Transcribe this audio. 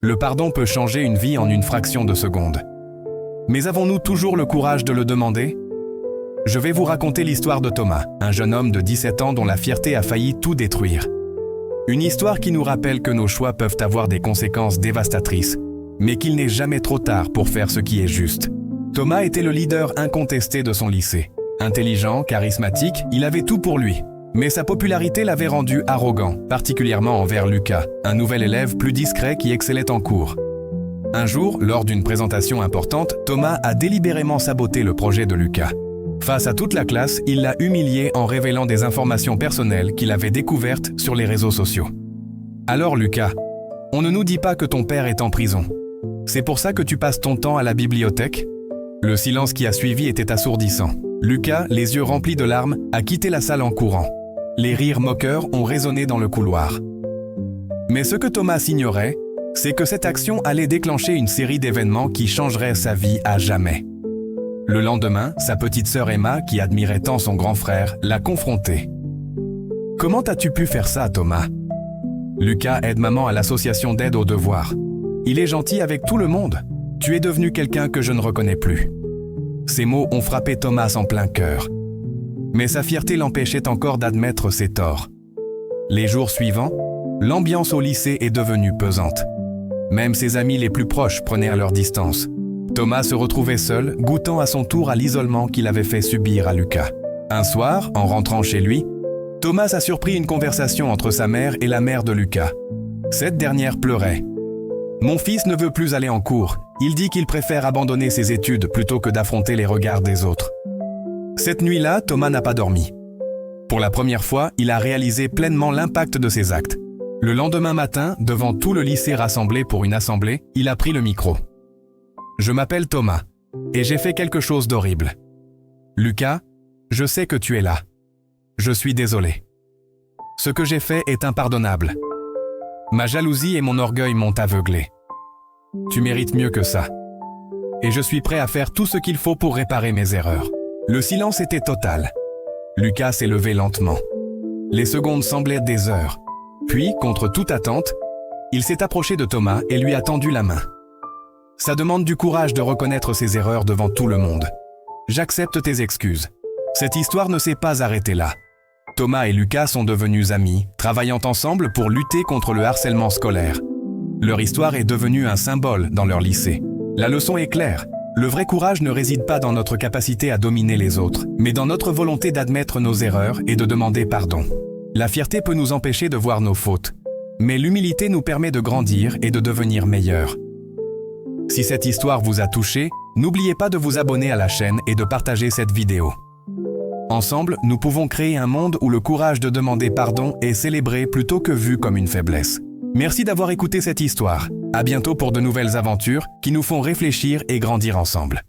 Le pardon peut changer une vie en une fraction de seconde. Mais avons-nous toujours le courage de le demander? Je vais vous raconter l'histoire de Thomas, un jeune homme de 17 ans dont la fierté a failli tout détruire. Une histoire qui nous rappelle que nos choix peuvent avoir des conséquences dévastatrices, mais qu'il n'est jamais trop tard pour faire ce qui est juste. Thomas était le leader incontesté de son lycée. Intelligent, charismatique, il avait tout pour lui. Mais sa popularité l'avait rendu arrogant, particulièrement envers Lucas, un nouvel élève plus discret qui excellait en cours. Un jour, lors d'une présentation importante, Thomas a délibérément saboté le projet de Lucas. Face à toute la classe, il l'a humilié en révélant des informations personnelles qu'il avait découvertes sur les réseaux sociaux. Alors Lucas, on ne nous dit pas que ton père est en prison. C'est pour ça que tu passes ton temps à la bibliothèque? Le silence qui a suivi était assourdissant. Lucas, les yeux remplis de larmes, a quitté la salle en courant. Les rires moqueurs ont résonné dans le couloir. Mais ce que Thomas ignorait, c'est que cette action allait déclencher une série d'événements qui changeraient sa vie à jamais. Le lendemain, sa petite sœur Emma, qui admirait tant son grand frère, l'a confronté. « Comment as-tu pu faire ça, Thomas ?» Lucas aide maman à l'association d'aide aux devoirs. « Il est gentil avec tout le monde. Tu es devenu quelqu'un que je ne reconnais plus. » Ces mots ont frappé Thomas en plein cœur. Mais sa fierté l'empêchait encore d'admettre ses torts. Les jours suivants, l'ambiance au lycée est devenue pesante. Même ses amis les plus proches prenaient à leur distance. Thomas se retrouvait seul, goûtant à son tour à l'isolement qu'il avait fait subir à Lucas. Un soir, en rentrant chez lui, Thomas a surpris une conversation entre sa mère et la mère de Lucas. Cette dernière pleurait. « Mon fils ne veut plus aller en cours. Il dit qu'il préfère abandonner ses études plutôt que d'affronter les regards des autres. » Cette nuit-là, Thomas n'a pas dormi. Pour la première fois, il a réalisé pleinement l'impact de ses actes. Le lendemain matin, devant tout le lycée rassemblé pour une assemblée, il a pris le micro. « Je m'appelle Thomas, et j'ai fait quelque chose d'horrible. Lucas, je sais que tu es là. Je suis désolé. Ce que j'ai fait est impardonnable. Ma jalousie et mon orgueil m'ont aveuglé. Tu mérites mieux que ça. Et je suis prêt à faire tout ce qu'il faut pour réparer mes erreurs. » Le silence était total. Lucas s'est levé lentement. Les secondes semblaient des heures. Puis, contre toute attente, il s'est approché de Thomas et lui a tendu la main. Ça demande du courage de reconnaître ses erreurs devant tout le monde. J'accepte tes excuses. Cette histoire ne s'est pas arrêtée là. Thomas et Lucas sont devenus amis, travaillant ensemble pour lutter contre le harcèlement scolaire. Leur histoire est devenue un symbole dans leur lycée. La leçon est claire. Le vrai courage ne réside pas dans notre capacité à dominer les autres, mais dans notre volonté d'admettre nos erreurs et de demander pardon. La fierté peut nous empêcher de voir nos fautes, mais l'humilité nous permet de grandir et de devenir meilleurs. Si cette histoire vous a touché, n'oubliez pas de vous abonner à la chaîne et de partager cette vidéo. Ensemble, nous pouvons créer un monde où le courage de demander pardon est célébré plutôt que vu comme une faiblesse. Merci d'avoir écouté cette histoire. À bientôt pour de nouvelles aventures qui nous font réfléchir et grandir ensemble.